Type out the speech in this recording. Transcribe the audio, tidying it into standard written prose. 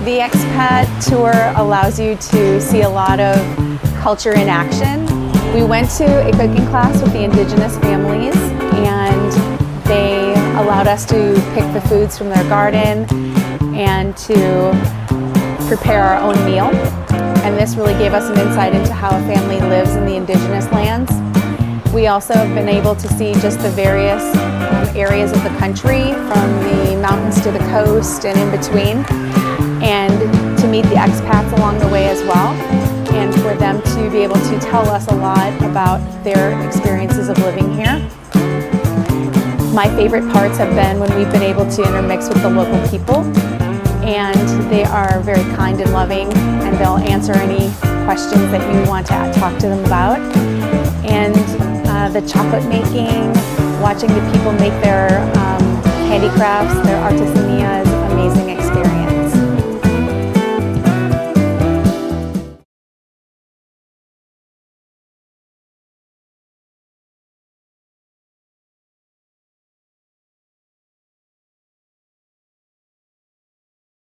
The expat tour allows you to see a lot of culture in action. We went to a cooking class with the indigenous families, and they allowed us to pick the foods from their garden and to prepare our own meal. And this really gave us an insight into how a family lives in the indigenous lands. We also have been able to see just the various areas of the country, from the mountains to the coast and in between, and to meet the expats along the way as well, and for them to be able to tell us a lot about their experiences of living here. My favorite parts have been when we've been able to intermix with the local people, and they are very kind and loving, and they'll answer any questions that you want to talk to them about. And the chocolate making, watching the people make their handicrafts, their artisanias,